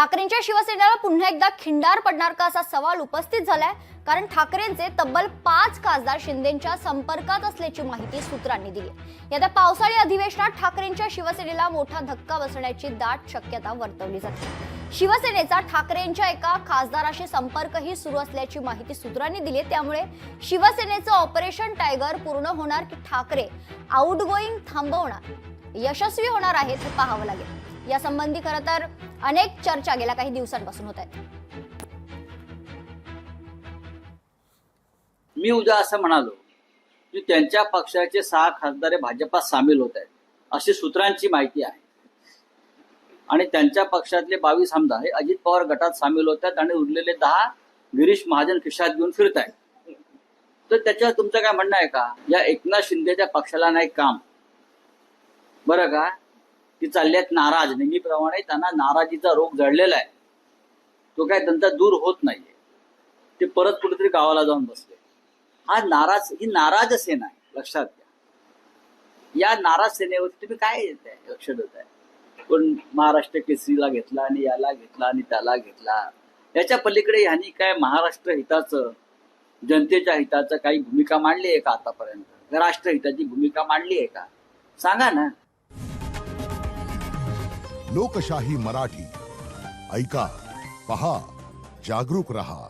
ठाकरेंच्या शिवसेनेला पुन्हा एकदा खिंडार पडणार का असा सवाल उपस्थित झालाय। कारण ठाकरेंचे तब्बल 5 खासदार शिंदेंच्या संपर्कात असल्याची माहिती सूत्रांनी दिली। या पावसाळी अधिवेशनात ठाकरेंच्या शिवसेनेला मोठा धक्का बसण्याची दाट शक्यता वर्तवली जाते। शिवसेनेचा ठाकरेंच्या एका खासदाराशी संपर्कही सुरू असल्याची माहिती सूत्रांनी दिली। त्यामुळे शिवसेनेचं ऑपरेशन टायगर पूर्ण होणार की ठाकरे आउटगोईंग थांबवणार यशस्वी होणार आहेत हे पाहावं लागेल। या संबंधी खरं तर अनेक चर्चा गेल्या काही दिवसांपासून होत आहेत। मी उद्या असं म्हणालो की त्यांच्या पक्षाचे 6 खासदार भाजपात सामील होत आहेत अशी सूत्रांची माहिती आहे आणि त्यांच्या पक्षातले 22 आमदार हे अजित पवार गटात सामील होत आहेत आणि उरलेले 10 गिरीश महाजन खिशात घेऊन फिरत आहेत। तर त्याच्यावर तुमचं काय म्हणणं आहे का? या एकनाथ शिंदेच्या पक्षाला नाही काम बरं का? ती चालली आहेत नाराज, नेहमीप्रमाणे त्यांना नाराजीचा रोग जडलेला आहे, तो काय त्यांचा दूर होत नाहीये। ते परत कुठेतरी गावाला जाऊन बसले। ही नाराज सेना आहे, लक्षात घ्या। या नाराज सेनेवरती तुम्ही काय लक्ष देताय? पण महाराष्ट्र केसरीला घेतला आणि याला घेतला आणि त्याला घेतला, याच्या पलीकडे ह्यांनी काय महाराष्ट्र हिताचं, जनतेच्या हिताचं काही भूमिका मांडली आहे का आतापर्यंत? राष्ट्रहिताची भूमिका मांडली आहे का? सांगा ना। लोकशाही मराठी ऐका, पहा, जागरूक रहा।